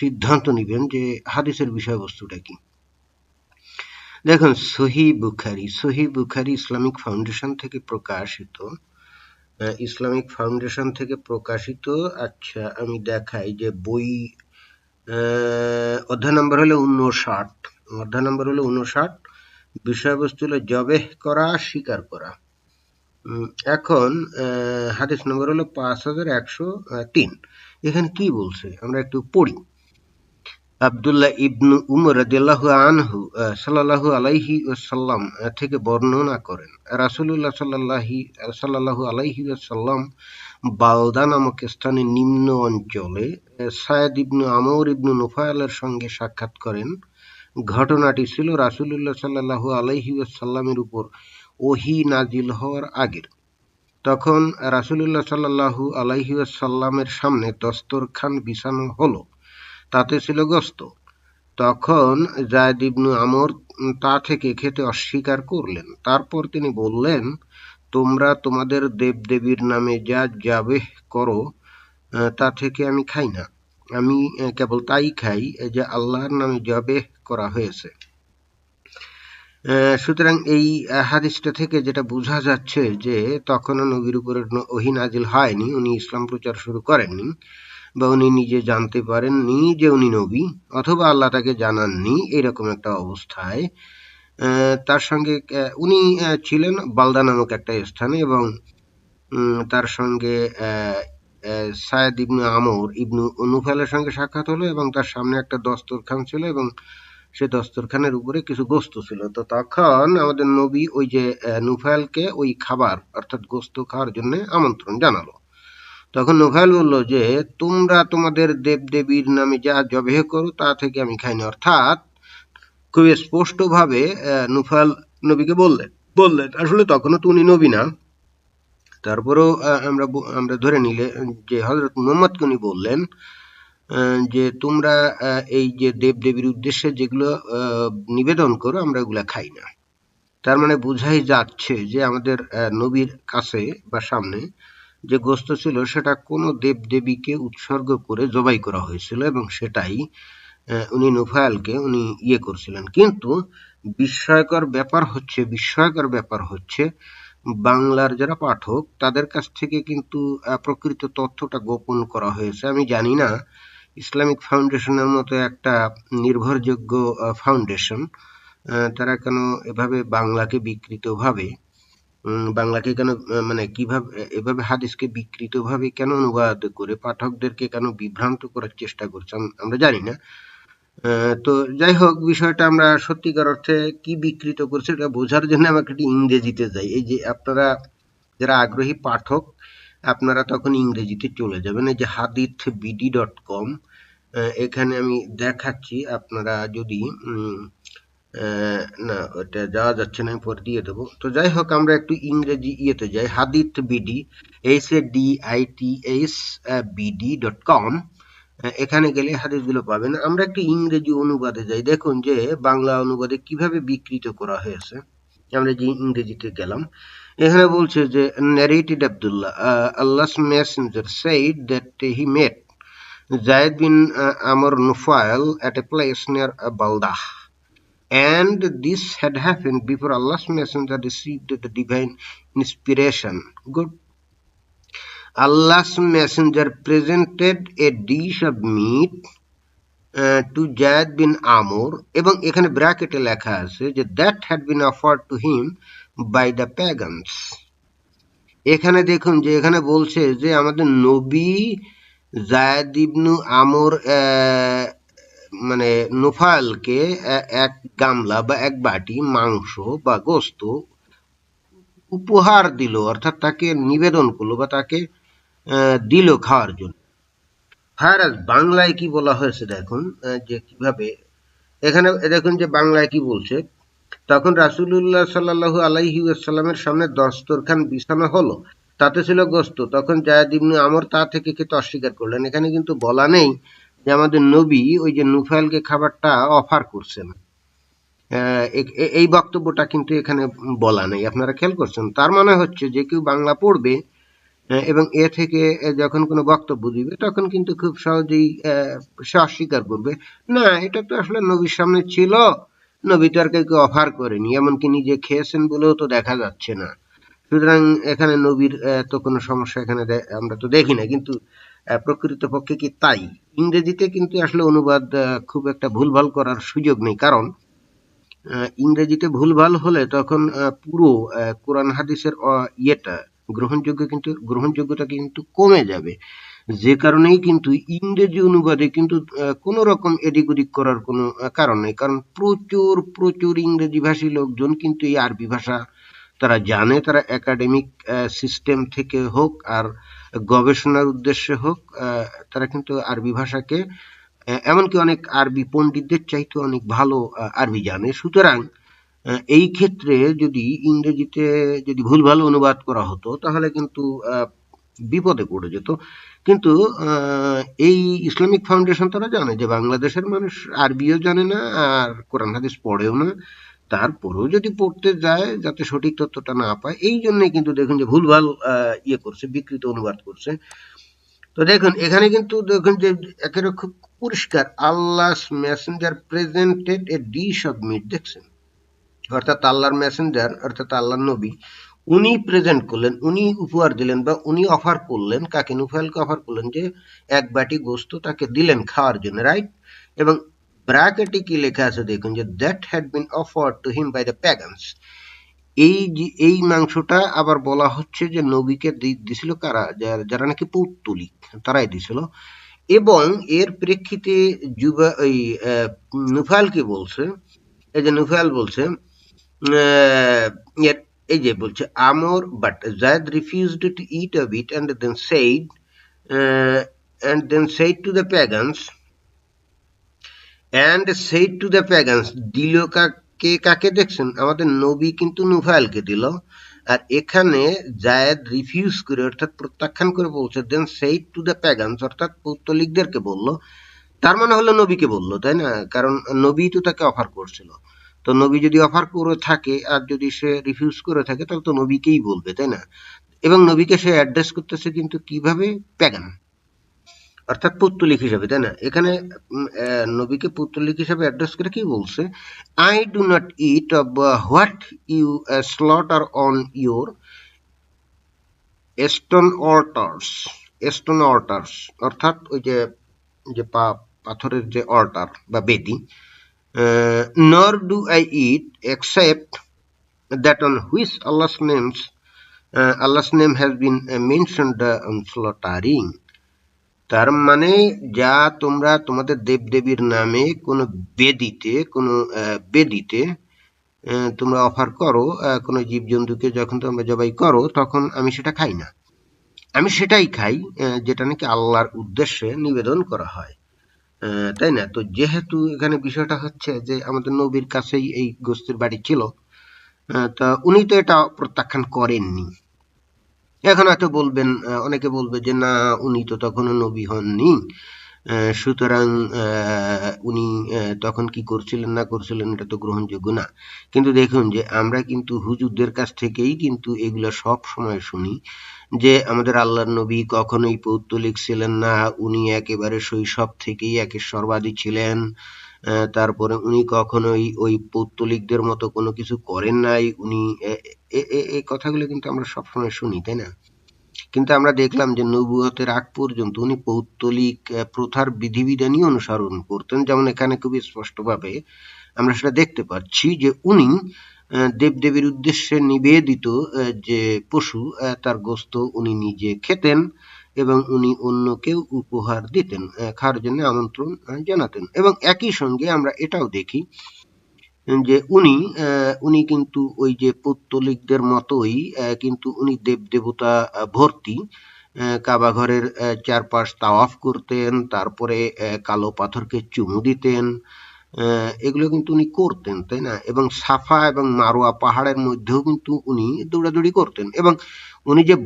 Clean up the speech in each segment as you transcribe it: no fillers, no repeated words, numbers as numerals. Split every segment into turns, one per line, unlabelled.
সিদ্ধান্ত নিবেন যে হাদিসের বিষয়বস্তুটা কি। দেখুন, সহিহ বুখারী ইসলামিক ফাউন্ডেশন থেকে প্রকাশিত। আচ্ছা, আমি দেখাই যে বই অধ্যায় নম্বর হলো 59, বিষয়বস্তু হলো জবেহ করা, স্বীকার করা। এখন হাদিস নম্বর হলো 5103। এখানে কি বলছে আমরা একটু পড়ি। আব্দুল্লাহ ইবনু উমর রাদিয়াল্লাহু আনহু সাল্লাল্লাহু আলাইহি ওয়াসাল্লাম থেকে বর্ণনা করেন, রাসূলুল্লাহ সাল্লাল্লাহু আলাইহি ওয়াসাল্লাম বালদা নামক স্থানে নিম্ন অঞ্চলে সায়েদ ইবনু আমর ইবনু নুফাইলের সঙ্গে সাক্ষাৎ করেন। ঘটনাটি ছিল রাসূলুল্লাহ সাল্লাল্লাহু আলাইহি ওয়াসাল্লামের উপর ওহী নাজিল হওয়ার আগের। তখন রাসূলুল্লাহ সাল্লাল্লাহু আলাইহি ওয়াসাল্লামের সামনে দস্তরখান বিছানো হলো, তাতে ছিল গোশত। তখন যায়েদ ইবনু আমর তা থেকে খেতে অস্বীকার করলেন। তারপর তিনি বললেন, তোমরা তোমাদের দেবদেবীর নামে যা যাবেহ করো তা থেকে আমি খাই না। আমি কেবল তাই খাই যে আল্লাহর নামে যাবেহ করা হয়েছে। সুতরাং এই হাদিসটা থেকে যেটা বোঝা যাচ্ছে যে তখনও নবীর উপরে ওহী নাজিল হয়নি, উনি ইসলাম প্রচার শুরু করেননি, বা উনি নিজে জানতে পারেননি যে উনি নবী, অথবা আল্লাহ তাকে জানাননি, এরকম একটা অবস্থায় তার সঙ্গে উনি ছিলেন বালদা নামক একটা স্থানে, এবং তার সঙ্গে সায়েদ ইবনু আমর ইবনু নুফাইলের সঙ্গে সাক্ষাৎ হলো, এবং তার সামনে একটা দস্তরখান ছিল, এবং সে দস্তরখানের উপরে কিছু গোস্ত ছিল। তো তখন আমাদের নবী ওই যে নুফাইলকে ওই খাবার অর্থাৎ গোস্ত খাওয়ার জন্য আমন্ত্রণ জানালো। তখন নুফাইল বলল যে তোমরা তোমাদের দেবদেবীর নামে যা জবেহ করো তা থেকে আমি খাই না। অর্থাৎ খুব স্পষ্টভাবে নুফাইল নবীকে বললেন আসলে তখনও তো উনি নবী না, তারপরেও আমরা ধরে নিলে যে হযরত মুহাম্মদকে উনি বললেন যে তোমরা এই যে দেবদেবীর উদ্দেশ্যে যেগুলো নিবেদন করো আমরা ওগুলা খাই না। তার মানে বোঝাই যাচ্ছে যে আমাদের নবীর কাছে বা সামনে যে গোস্ত ছিল সেটা কোনো দেবদেবীকে উৎসর্গ করে জবাই করা হয়েছিল, এবং সেটাই উনি নুফাইলকে উনি করছিলেন। কিন্তু বিস্ময়কর ব্যাপার হচ্ছে বাংলার যারা পাঠক তাদের কাছ থেকে কিন্তু প্রকৃত তথ্যটা গোপন করা হয়েছে। আমি জানি না ইসলামিক ফাউন্ডেশনের মতো একটা নির্ভরযোগ্য ফাউন্ডেশন তারা কেন এভাবে বাংলাকে কেন মানে কিভাবে এভাবে হাদিসকে বিকৃতভাবে কেন অনুবাদ করে পাঠকদেরকে কেন বিভ্রান্ত করার চেষ্টা করছে আমরা জানি না। তো যাই হোক, বিষয়টা আমরা সত্যিকার অর্থে কি বিকৃত করছে এটা বোঝার জন্য আমাকে একটু ইংরেজিতে যাই। এই যে আপনারা যারা আগ্রহী পাঠক আপনারা তখন ইংরেজিতে চলে যাবেন। এই যে hadithbd.com, এখানে আমি দেখাচ্ছি, আপনারা যদি না ওটা যাওয়া যাচ্ছে না, আমি পরে দিয়ে দেবো। তো যাই হোক, আমরা একটু ইংরেজি ইয়েতে যাই, hadithbd hadithbd.com, এখানে গেলে হাদিসগুলো পাবেন। আমরা একটু ইংরেজি অনুবাদে যাই, দেখুন যে বাংলা অনুবাদে কিভাবে বিকৃত করা হয়েছে। আমরা যে ইংরেজিতে গেলাম, এখানে বলছে যে narrated Abdullah, Allah's messenger said that he met Zayd bin Amr Nufail at a place near Baldah, and this had happened before Allah's messenger received the divine inspiration. Good. Allah's messenger presented a dish of meat to Zayd bin Amr, এবং এখানে ব্র্যাকেটে লেখা আছে যে that had been offered to him by the pagans. এখানে দেখুন যে এখানে বলছে যে আমাদের নবী জায়েদ ইবনু আমর মানে নুফাইলকে এক গামলা বা এক বাটি মাংস বা গোস্ত উপহার দিল, অর্থাৎ তাকে নিবেদন করলো বা তাকে দিল খাওয়ার জন্য। বাংলায় কি বলা হয়েছে দেখুন যে কিভাবে, এখানে দেখুন যে বাংলায় কি বলছে, তখন রাসূলুল্লাহ সাল্লাল্লাহু আলাইহি ওয়াসাল্লামের সামনে দস্তরখান বিছানো হলো, তাতে ছিল গোশত। তখন জায়েদ ইবনে আমর তা থেকে খেতে অস্বীকার করলেন। এখানে কিন্তু বলা নেই যে আমাদের নবী ওই যে নুফাইলকে খাবারটা অফার করছেন, এই বক্তব্যটা কিন্তু এখানে বলা নেই। আপনারা খেয়াল করছেন? তার মানে হচ্ছে যে কেউ বাংলা পড়বে এবং এ থেকে যখন কোনো বক্তব্য দিবে তখন কিন্তু খুব সহজেই সে অস্বীকার করবে, না এটা তো আসলে নবীর সামনে ছিল, নবী তো আর কাউকে অফার করেনি, এমনকি নিজে খেয়েছেন বলেও তো দেখা যাচ্ছে না। সুতরাং এখানে নবীর তো কোনো সমস্যা এখানে আমরা তো দেখি না, কিন্তু প্রকৃতপক্ষে কি তাই? ইংরেজিতে কিন্তু আসলে অনুবাদ খুব একটা ভুলভাল করার সুযোগ নেই, কারণ ইংরেজিতে ভুলভাল হলে তখন পুরো কোরআন হাদিসের ইয়েটা গ্রহণযোগ্যতা কিন্তু কমে যাবে। যে কারণেই কিন্তু ইংরেজি অনুবাদে কিন্তু কোনো রকম এদিক ওদিক করার কোনো কারণ নেই, কারণ প্রচুর প্রচুর ইংরেজি ভাষী লোকজন কিন্তু এই আরবি ভাষা তারা জানে, তারা একাডেমিক সিস্টেম থেকে হোক আর গবেষণার উদ্দেশ্যে হোক, তারা কিন্তু আরবি ভাষাকে এমনকি অনেক আরবি পণ্ডিতদের চাইতে অনেক ভালো আরবি জানে। সুতরাং এই ক্ষেত্রে যদি ইংরেজিতে যদি ভুলভাল অনুবাদ করা হতো তাহলে কিন্তু বিপদে পড়ে যেত। কিন্তু এই ইসলামিক ফাউন্ডেশন তারা জানে যে বাংলাদেশের মানুষ আরবিও জানে না আর কোরআন হাদিস পড়েও না, তারপরেও যদি পড়তে যায় যাতে সঠিক তথ্যটা না পায়, এই জন্যই কিন্তু দেখুন যে ভুলভাল ইয়ে করছে, বিকৃত অনুবাদ করছে। তো দেখুন এখানে কিন্তু দেখুন যে একেবারে খুব পরিষ্কার, Allah's messenger presented a dish of meat, দেখছেন, অর্থাৎ আল্লাহর মেসেঞ্জার অর্থাৎ আল্লাহর নবী উনি প্রেজেন্ট করলেন, উনি উপহার দিলেন বা উনি অফার করলেন, কাকে? নুফাইলকে অফার করলেন যে এক বাটি গোস্ত তাকে দিলেন খাওয়ার জন্য, রাইট? এবং ব্র্যাকেটে কি লেখা আছে দেখুন যে that had been offered to him by the pagans. এই মাংসটা আবার বলা হচ্ছে যে নবীকে দিছিল কারা? যারা নাকি পৌত্তলিক, তারাই দিছিল। এবং এর প্রেক্ষিতে ওই নুফাইল কি বলছে, এই যে নুফাইল বলছে এই যে বলছে Amr, but Zayd refused to eat of it and then said to the pagans দিল কাকে? দেখছেন, আমাদের নবী কিন্তু নুফাইলকে দিল, আর এখানে জায়েদ রিফিউজ করে অর্থাৎ প্রত্যাখ্যান করে বলছে দেন said to the pagans অর্থাৎ পৌত্তলিকদেরকে বলল, তার মানে হলো নবীকে বললো, তাই না? কারণ নবী তো তাকে অফার করছিল, তো নবী যদি অফার করে থাকে আর যদি সে রিফিউজ করে থাকে তাহলে তো নবীকেই বলবে, তাই না? এবং নবীকে সে অ্যাড্রেস করতেছে কিন্তু কিভাবে? প্যাগান অর্থাৎ পৌত্তলিক হিসাবে, তাই না? এখানে নবীকে পৌত্তলিক হিসাবে অ্যাড্রেস করে কি বলছে? I do not eat of what you slaughter on your stone altars অর্থাৎ ওই যে পাথরের যে অল্টার বা বেদি, nor do I eat except that on which Allah's name has been mentioned slaughtering. তার মানে যা তোমরা তোমাদের দেবদেবীর নামে কোনো বেদিতে তোমরা অফার করো, কোনো জীবজন্তুকে যখন তোমরা জবাই করো তখন আমি সেটা খাই না, আমি সেটাই খাই যেটা নাকি আল্লাহর উদ্দেশ্যে নিবেদন করা হয়, তাই না? তো যেহেতু এখানে বিষয়টা হচ্ছে যে আমাদের নবীর কাছেই এই গোস্তের বাড়ি ছিল, তা উনি তো এটা প্রত্যাখ্যান করেননি। এখন হয়তো বলবেন, অনেকে বলবে যে না উনি তো তখনও নবী হননি, সুতরাং উনি তখন কি করছিলেন না করছিলেন এটা তো গ্রহণযোগ্য না। কিন্তু দেখুন যে আমরা কিন্তু হুজুরদের কাছ থেকেই কিন্তু এগুলো সব সময় শুনি যে আমাদের আল্লাহর নবী কখনোই পৌত্তলিক ছিলেন না, উনি একেবারে শৈশব থেকেই একেশ্বরবাদী ছিলেন, তারপরে উনি কখনোই ওই পৌত্তলিকদের মতো কোনো কিছু করেন নাই, উনি এই কথাগুলো কিন্তু আমরা সবসময় শুনি, তাই না? কিন্তু আমরা দেখলাম যে নবুয়তের আগ পর্যন্ত উনি পৌত্তলিক প্রথার বিধিবিধানই অনুসরণ করতেন, যেমন এখানে খুবই স্পষ্টভাবে আমরা সেটা দেখতে পাচ্ছি যে উনি দেবদেবীর উদ্দেশ্যে নিবেদিত যে পশু তার গোস্ত উনি নিজে খেতেন এবং উনি অন্যকেও উপহার দিতেন, খাওয়ার জন্য আমন্ত্রণ জানাতেন। এবং একই সঙ্গে আমরা এটাও দেখি যে উনি কিন্তু ওই যে পৌত্তলিকদের মতোই কিন্তু উনি দেবদেবতা ভর্তি কাবা ঘরের চারপাশ তাওয়াফ করতেন, তারপরে কালো পাথরকে চুমু দিতেন, এগুলো কিন্তু উনি করতেন, তাই না? এবং সাফা এবং মারোয়া পাহাড়ের মধ্যেও কিন্তু উনি দৌড়াদৌড়ি করতেন, এবং উনি যে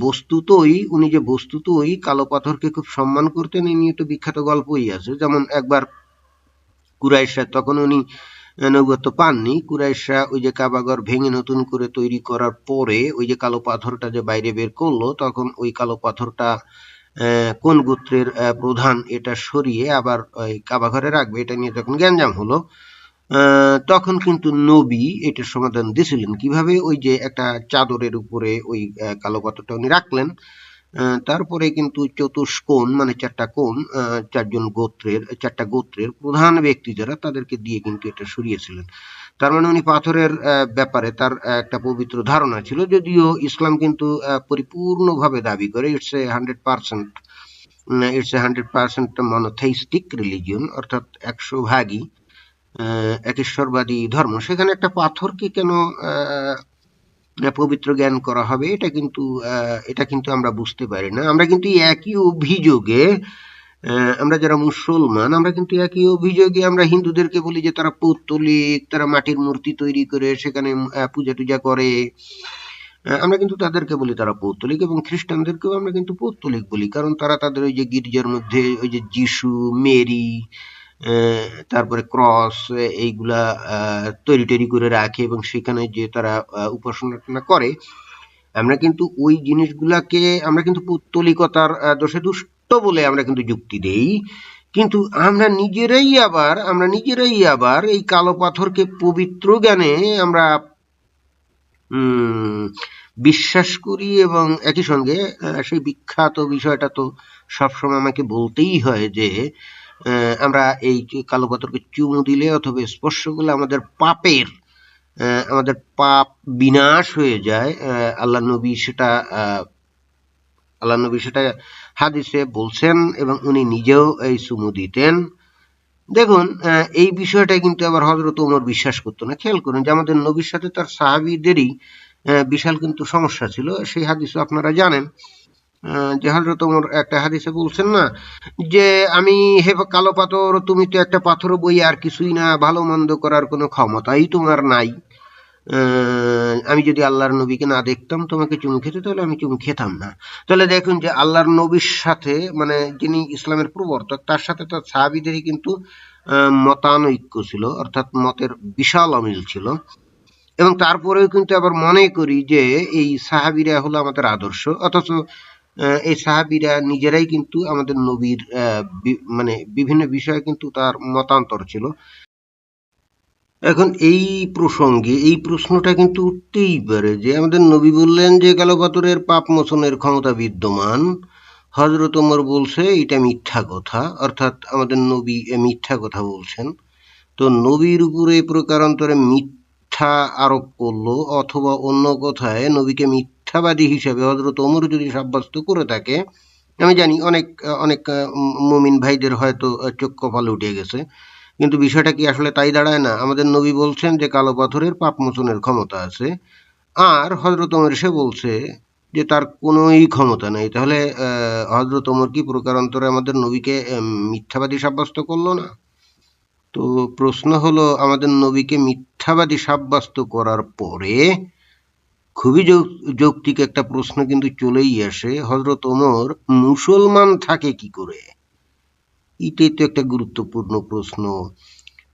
বস্তুতই কালো পাথরকে খুব সম্মান করতেন, এই নিয়ে তো বিখ্যাত গল্পই আছে। যেমন একবার কুরাইশরা, তখন উনি নবুয়ত পাননি। কুরাইশরা ওই যে কাবাঘর ভেঙে নতুন করে তৈরি করার পরে ওই যে কালো পাথরটা যে বাইরে বের করলো, তখন ওই কালো পাথরটা কোন গোত্রের প্রধান এটা সরিয়ে আবার ওই কাবাঘরে রাখবে, এটা নিয়ে যখন গ্যাঞ্জাম হলো, তখন কিন্তু নবী এটার সমাধান দিয়েছিলেন কিভাবে। ওই যে একটা চাদরের উপরে ওই কালো পাথরটা উনি রাখলেন, তারপরে কিন্তু চতুষ্কোণ মানে চারটা গোত্রের প্রধান ব্যক্তি যারা, তাদেরকে দিয়ে কিন্তু এটা সরিয়েছিলেন। তার মানে উনি পাথরের ব্যাপারে তার একটা পবিত্র ধারণা ছিল, যদিও ইসলাম কিন্তু পরিপূর্ণভাবে দাবি করে ইটস এ 100% মনোথেইস্টিক রিলিজিয়ন, অর্থাৎ 100% একেশ্বরবাদী ধর্ম। সেখানে একটা পাথরকে কেন পবিত্র জ্ঞান করা হবে, এটা কিন্তু আমরা বুঝতে পারি না। আমরা কিন্তু একই অভিযোগে, আমরা যারা মুসলমান, আমরা কিন্তু একই অভিযোগে আমরা হিন্দুদেরকে বলি যে তারা পৌত্তলিক, তারা মাটির মূর্তি তৈরি করে সেখানে পূজা টুজা করে। আমরা কিন্তু তাদেরকে বলি তারা পৌত্তলিক, এবং খ্রিস্টানদেরকেও আমরা কিন্তু পৌত্তলিক বলি, কারণ তারা তাদের ওই যে গির্জার মধ্যে ওই যে যিশু, মেরি, তারপরে ক্রস, এইগুলা তৈরি করে রাখে এবং সেখানে যে তারা উপাসনা করে। আমরা কিন্তু ওই জিনিসগুলাকে আমরা কিন্তু পৌত্তলিকতার দোষে দুষ্ট বলে আমরা কিন্তু যুক্তি দেই, কিন্তু আমরা নিজেরাই আবার এই কালো পাথরকে পবিত্র জ্ঞানে আমরা বিশ্বাস করি। এবং একই সঙ্গে সেই বিখ্যাত বিষয়টা তো সবসময় আমাকে বলতেই হয় যে আমরা এই কালো পাথরকে চুমু দিলে অথবা স্পর্শ করলে আমাদের পাপ বিনাশ হয়ে যায়। আল্লাহ নবী সেটা হাদিসে বলছেন এবং উনি নিজেও এই চুমু দিতেন। দেখুন, এই বিষয়টা কিন্তু আবার হযরত ওমর বিশ্বাস করতো না। খেয়াল করুন যে আমাদের নবীর সাথে তার সাহাবীদেরই বিশাল কিন্তু সমস্যা ছিল। সেই হাদিসও আপনারা জানেন যে হযরত ওমর একটা হাদিসে বলছেন না যে আমি হে কালো পাথর, তুমি তো একটা পাথর বই আর কিছুই না, ভালো মন্দ করার কোনো ক্ষমতাই তোমার নাই। আমি যদি আল্লাহর নবীকে না দেখতাম তোমাকে চুমু খেতে, তাহলে আমি চুমু খেতাম না। তাহলে দেখুন যে আল্লাহর নবীর সাথে, মানে যিনি ইসলামের প্রবর্তক, তার সাথে তার সাহাবীদেরই কিন্তু মতানৈক্য ছিল, অর্থাৎ মতের বিশাল অমিল ছিল। এবং তারপরেও কিন্তু আবার মনে করি যে এই সাহাবীরা হলো আমাদের আদর্শ, অথচ এই সাহাবীরা নিজেরাই কিন্তু আমাদের নবীর মানে বিভিন্ন বিষয়ে কিন্তু তার মতান্তর ছিল। এখন এই প্রসঙ্গে এই প্রশ্নটা কিন্তু উঠতেই পারে যে আমাদের নবী বললেন যে কালো পাথরের পাপ মোচনের ক্ষমতা বিদ্যমান, হযরত ওমর বলছে এটা মিথ্যা কথা, অর্থাৎ আমাদের নবী মিথ্যা কথা বলছেন। তো নবীর উপরে প্রকারান্তরে মিথ্যা আরোপ করলো, অথবা অন্য কথায় নবীকে মিথ্যাবাদী হিসেবে হযরত ওমর যদি সাব্যস্ত করে থাকে, আমি জানি অনেক অনেক মুমিন ভাইদের হয়তো চোখ কপালে উঠে গেছে, কিন্তু বিষয়টা কি আসলে তাই দাঁড়ায় না? আমাদের নবী বলছেন যে কালো পাথরের পাপ মোচনের ক্ষমতা আছে, আর হযরত ওমর এসে বলছে যে তার কোনোই ক্ষমতা নেই। তাহলে হযরত ওমর কি প্রকারান্তরে আমাদের নবীকে মিথ্যাবাদী সাব্যস্ত করলো না? তো প্রশ্ন হলো, আমাদের নবীকে মিথ্যাবাদী সাব্যস্ত করার পরে খুবই যৌক্তিক একটা প্রশ্ন কিন্তু চলেই আসে, হযরত ওমর মুসলমান থাকে কি করে? এটাই তো একটা গুরুত্বপূর্ণ প্রশ্ন।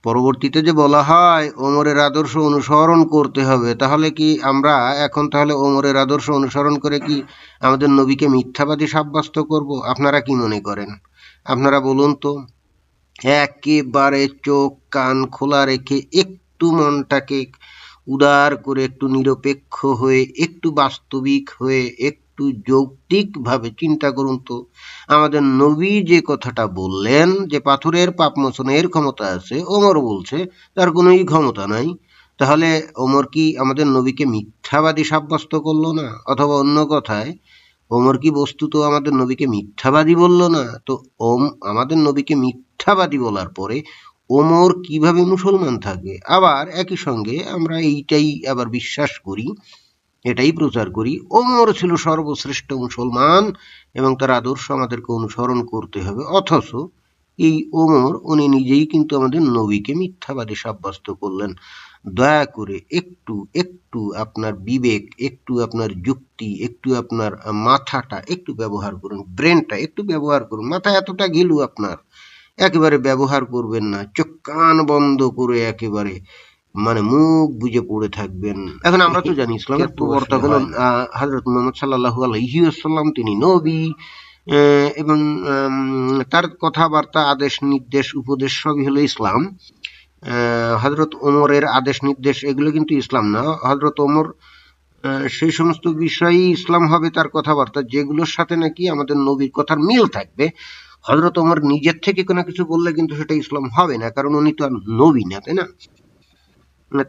পরবর্তীতে যে বলা হয় ওমরের আদর্শ অনুসরণ করতে হবে, তাহলে কি আমরা এখন তাহলে ওমরের আদর্শ অনুসরণ করে কি আমাদের নবীকে মিথ্যাবাদী সাব্যস্ত করব? আপনারা কি মনে করেন? আপনারা বলুন তো। একেবারে চোখ কান খোলা রেখে, একটু মনটাকে উদার করে, একটু নিরপেক্ষ হয়ে, একটু বাস্তবিক হয়ে, একটু যৌক্তিকভাবে চিন্তা করুন তো। আমাদের নবী যে কথাটা বললেন যে পাথরের পাপ মোচনের ক্ষমতা আছে, ওমর বলছে তার কোনোই ক্ষমতা নাই, তাহলে ওমর কি আমাদের নবীকে মিথ্যাবাদী সাব্যস্ত করলো না? অথবা অন্য কথায়, ওমর কি বস্তুত আমাদের নবীকে মিথ্যাবাদী বলল না? তো আমাদের নবীকে মিথ্যাবাদী বলার পরে ওমর কিভাবে মুসলমান থাকে? আবার একই সঙ্গে আমরা এইটাই আবার বিশ্বাস করি, এটাই প্রচার করি, ওমর ছিল সর্বশ্রেষ্ঠ মুসলমান এবং তার আদর্শ আমাদেরকে অনুসরণ করতে হবে। অথচ এই ওমর উনি নিজেই কিন্তু আমাদের নবীকে মিথ্যাবাদী সাব্যস্ত করলেন। দয়া করে একটু একটু আপনার বিবেক, একটু আপনার যুক্তি, একটু আপনার মাথাটা একটু ব্যবহার করুন, ব্রেনটা একটু ব্যবহার করুন। মাথা এতটা ঘিলু আপনার, একেবারে ব্যবহার করবেন না, চোখ কান বন্ধ করে একেবারে মানে মুখ বুজে পড়ে থাকবেন। এখন আমরা তো জানি ইসলামের প্রবর্তক হলেন হযরত মুহাম্মদ সাল্লাল্লাহু আলাইহি ওয়াসাল্লাম, তিনি নবী, এবং তার কথাবার্তা, আদেশ নির্দেশ, উপদেশ সবই হলো ইসলাম। হযরত ওমরের আদেশ নির্দেশ এগুলো কিন্তু ইসলাম না। হযরত ওমর সেই সমস্ত বিষয়ই ইসলাম হবে তার কথাবার্তা যেগুলোর সাথে নাকি আমাদের নবীর কথার মিল থাকবে। হযরত ওমর নিজের থেকে কোনো কিছু বললে কিন্তু সেটা ইসলাম হবে না, কারণ উনি তো আর নবী না, তাই না?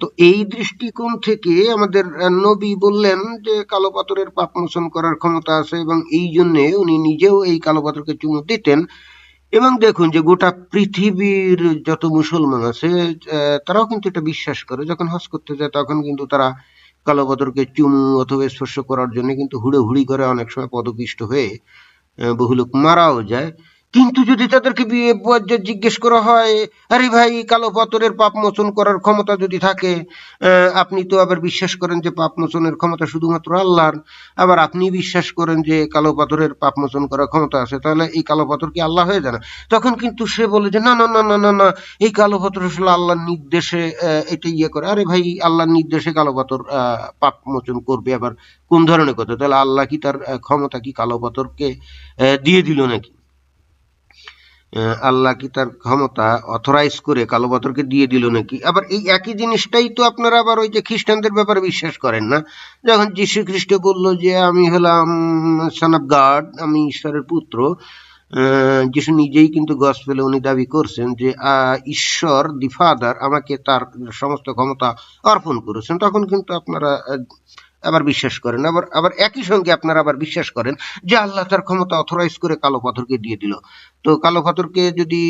তো এই দৃষ্টিকোণ থেকে আমাদের নবী বললেন যে কালো পাথরের পাপ মোচন করার ক্ষমতা আছে, এবং এই জন্যে উনি নিজেও এই কালো পাথরকে চুমু দিতেন। এবং দেখুন যে গোটা পৃথিবীর যত মুসলমান আছে তারাও কিন্তু এটা বিশ্বাস করে। যখন হজ করতে যায় তখন কিন্তু তারা কালো পাথরকে চুমু অথবা স্পর্শ করার জন্য কিন্তু হুড়োহুড়ি করে, অনেক সময় পদপিষ্ট হয়ে বহু লোক মারাও যায়। কিন্তু যদি তাদেরকে জিজ্ঞেস করা হয়, আরে ভাই, কালো পাথরের পাপ মোচন করার ক্ষমতা যদি থাকে, আপনি তো আবার বিশ্বাস করেন যে পাপ মোচনের ক্ষমতা শুধুমাত্র আল্লাহর, আবার আপনি বিশ্বাস করেন যে কালো পাথরের পাপ মোচন করার ক্ষমতা আছে, তাহলে এই কালো পাথর কি আল্লাহ হয়ে যায় না? তখন কিন্তু সে বলে যে না না না না না না, এই কালো পাথর আসলে আল্লাহর নির্দেশে এটা ইয়ে করে। আরে ভাই, আল্লাহর নির্দেশে কালো পাথর পাপ মোচন করবে, আবার কোন ধরনের কথা? তাহলে আল্লাহ কি তার ক্ষমতা কি কালো পাথরকে দিয়ে দিল নাকি? আল্লাহ কি তার ক্ষমতা অথরাইজ করে কালো পাথরকে দিয়ে দিল নাকি? আবার এই একই জিনিসটাই তো আপনারা আবার ওই যে খ্রিস্টানদের ব্যাপারে বিশ্বাস করেন না। যখন যীশু খ্রিস্ট বলল যে আমি হলাম সন অফ গড, আমি ঈশ্বরের পুত্র, যিশু নিজেই কিন্তু গসপেলে উনি দাবি করছেন যে ঈশ্বর দি ফাদার আমাকে তার সমস্ত ক্ষমতা অর্পণ করেছেন, তখন কিন্তু আপনারা আবার বিশ্বাস করেন। আবার আবার একই সঙ্গে আপনারা আবার বিশ্বাস করেন যে আল্লাহ তার ক্ষমতা অথরাইজ করে কালো পাথরকে দিয়ে দিল। তো কালো পাথরকে যদি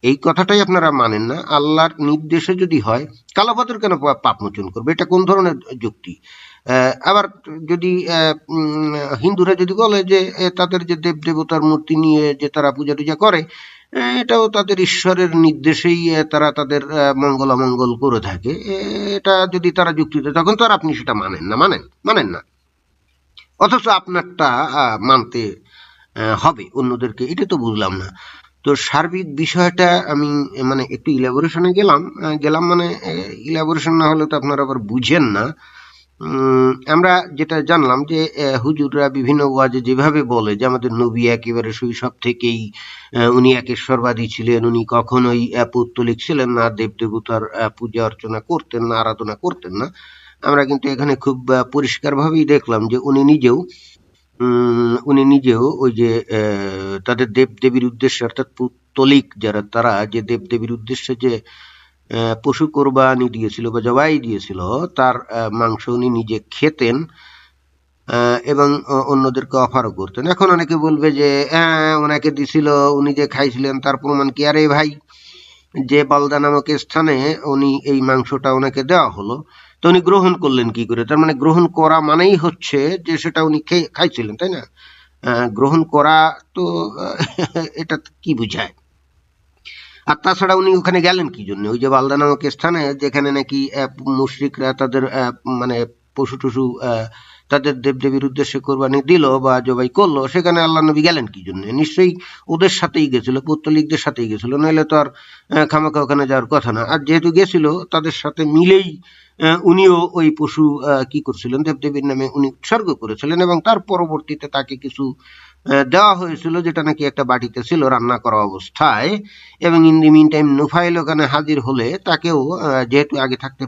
এই কথাটাই আপনারা মানেন না। আল্লাহর নির্দেশে যদি হয়, কালো পাথর কেন পাপ মোচন করবে? এটা কোন ধরনের যুক্তি? আবার যদি হিন্দুরা যদি বলে যে তাদের যে দেব দেবতার মূর্তি নিয়ে যে তারা পূজা টুজা করে, এটাও তাদের ঈশ্বরের নির্দেশেই তারা তাদের মঙ্গল অমঙ্গল করে থাকে, এটা যদি তারা যুক্তি দেয়, তখন তো আর আপনি সেটা মানেন না, মানেন না, অথচ আপনারটা মানতে হবে অন্যদেরকে। এটা তো বুঝলাম না। তো সার্বিক বিষয়টা আমি মানে একটু ইলাবোরেশনে গেলাম মানে ইলাবোরেশন না হলে তো আপনারা আবার বুঝেন না। আমরা যেটা জানলাম যে হুজুররা বিভিন্ন ওয়াজে যেভাবে বলে যে আমাদের নবী একেবারে শৈশব থেকেই উনি একেশ্বরবাদী ছিলেন, উনি কখনোই পৌত্তলিক ছিলেন না, দেবদেবতার পূজা অর্চনা করতেন না, আরাধনা করতেন না। আমরা কিন্তু এখানে খুব পরিষ্কারভাবেই দেখলাম যে উনি নিজেও ওই যে তাদের দেবদেবীর উদ্দেশ্যে, অর্থাৎ পৌত্তলিক যারা, তারা যে দেবদেবীর উদ্দেশ্যে যে পশু কোরবানি দিয়েছিল বা জবাই দিয়েছিল, তার মাংস উনি নিজে খেতেন এবং অন্যদেরকে অফারও করতেন। এখন অনেকে বলবে যে ওনাকে দিছিল, উনি যে খাইছিলেন তার প্রমাণ কি? আরে ভাই, যে বালদা নামক স্থানে উনি এই মাংসটা ওনাকে দেওয়া হলো, তো উনি গ্রহণ করলেন কি করে? তার মানে গ্রহণ করা মানেই হচ্ছে যে সেটা উনি খাইছিলেন, তাই না? গ্রহণ করা তো এটা কি বুঝায়? আর তাছাড়া উনি ওখানে গেলেন কি জন্য? ওই যে বালদা নামক স্থানে, যেখানে নাকি মুশরিকরা তাদের মানে পশু টশু তাদের দেবদেবীর উদ্দেশ্যে কোরবানি দিল বা জবাই করলো, সেখানে আল্লাহ নবী গেলেন কি জন্য? নিশ্চয়ই ওদের সাথেই গেছিল, পৌত্তলিকদের সাথেই গেছিল, নইলে তো আর খামাখা ওখানে যাওয়ার কথা না। আর যেহেতু গেছিল, তাদের সাথে মিলেই উনিও ওই পশু কি করছিলেন, দেবদেবীর নামে উনি উৎসর্গ করেছিলেন, এবং তার পরবর্তীতে তাকে কিছু দেওয়া হয়েছিল, যেটা নাকি একটা বাটিতে ছিল রান্না করা অবস্থায়। এবং in the meantime Nufail ওখানে হাজির হলে তাকেও, যেহেতু আগে থাকতে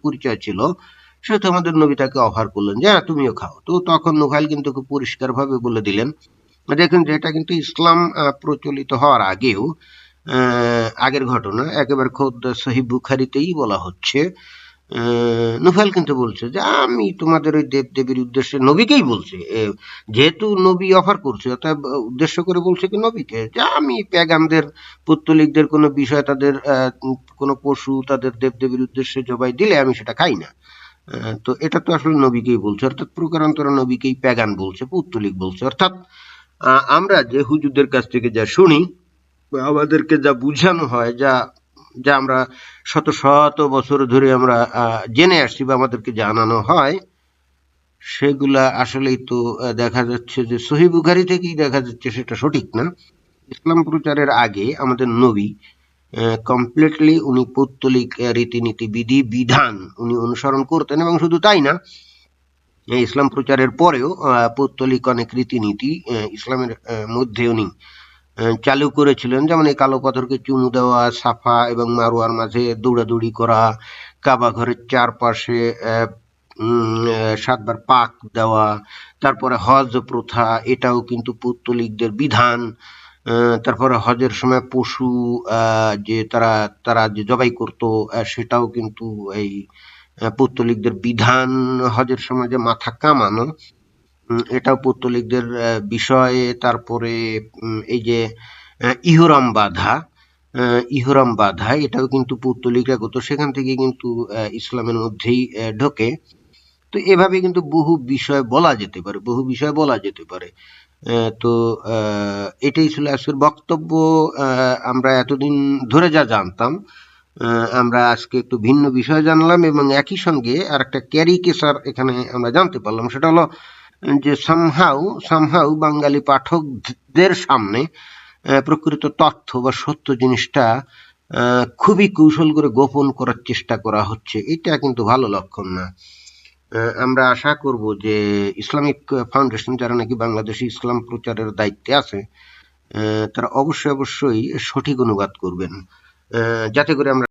পরিচয় ছিল, সেহেতু আমাদের নবী তাকে অফার করলেন যে হ্যাঁ তুমিও খাও। তো তখন নুফাইল কিন্তু খুব পরিষ্কার ভাবে বলে দিলেন, দেখুন যে এটা কিন্তু ইসলাম প্রচলিত হওয়ার আগেও আগের ঘটনা, একেবারে খোদ সহিহ বুখারীতেই বলা হচ্ছে। নুফাইল কিন্তু বলছে যে আমি তোমাদের ওই দেবদেবীর উদ্দেশ্যে, নবীকেই বলছে, যেহেতু নবী অফার করছে, অর্থাৎ উদ্দেশ্য করে বলছে কি নবীকে, যে আমি প্যাগানদের, পৌত্তলিকদের কোনো বিষয়, তাদের কোনো পশু তাদের দেবদেবীর উদ্দেশ্যে জবাই দিলে আমি সেটা খাই না। তো এটা তো আসলে নবীকেই বলছে, অর্থাৎ প্রকারান্তরে নবীকেই প্যাগান বলছে, পৌত্তলিক বলছে। অর্থাৎ আমরা যে হুজুরদের কাছ থেকে যা শুনি, আমাদেরকে যা বুঝানো হয়, যা যা আমরা শত শত বছর ধরে আমরা জেনে আসছি বা আমাদেরকে জানানো হয়, সেগুলা আসলেই তো দেখা যাচ্ছে যে সহিহ বুখারী থেকেই দেখা যাচ্ছে সেটা সঠিক না। ইসলাম প্রচারের আগে আমাদের নবী কমপ্লিটলি উনি পৌত্তলিক রীতিনীতি বিধি বিধান উনি অনুসরণ করতেন, এবং শুধু তাই না, ইসলাম প্রচারের পরেও পৌত্তলিক অনেক রীতিনীতি ইসলামের মধ্যে উনি চালু করেছিলেন। যেমন এই কালো পাথরকে চুমু দেওয়া, সাফা এবং মারোয়ার মাঝে দৌড়াদৌড়ি করা, কাবা ঘরের চারপাশে 7 বার পাক দেওয়া, তারপরে হজ প্রথা, এটাও কিন্তু পৌত্তলিকদের বিধান। তারপরে হজের সময় পশু যে তারা যে জবাই করত, সেটাও কিন্তু এই পৌত্তলিকদের বিধান। হজের সময় যে মাথা কামানো, এটাও পৌত্তলিকদের বিষয়ে। তারপরে এই যে ইহরাম বাঁধা, এটাও কিন্তু পৌত্তলিকরা করতো, সেখান থেকে কিন্তু ইসলামের মধ্যেই ঢোকে। তো এভাবে কিন্তু বহু বিষয় বলা যেতে পারে। তো এটাই ছিল আজকের বক্তব্য। আমরা এতদিন ধরে যা জানতাম, আমরা আজকে একটু ভিন্ন বিষয় জানলাম, এবং একই সঙ্গে আর একটা ক্যারিকেচার এখানে আমরা জানতে পারলাম। সেটা হলো যে সামহাউ বাঙালি পাঠকদের সামনে প্রকৃত তথ্য বা সত্য জিনিসটা খুবই কৌশল করে গোপন করার চেষ্টা করা হচ্ছে। এটা কিন্তু ভালো লক্ষণ না। আমরা আশা করব যে ইসলামিক ফাউন্ডেশন, যারা নাকি বাংলাদেশে ইসলাম প্রচারের দায়িত্বে আছে, তারা অবশ্যই সঠিক অনুবাদ করবেন, যাতে করে আমরা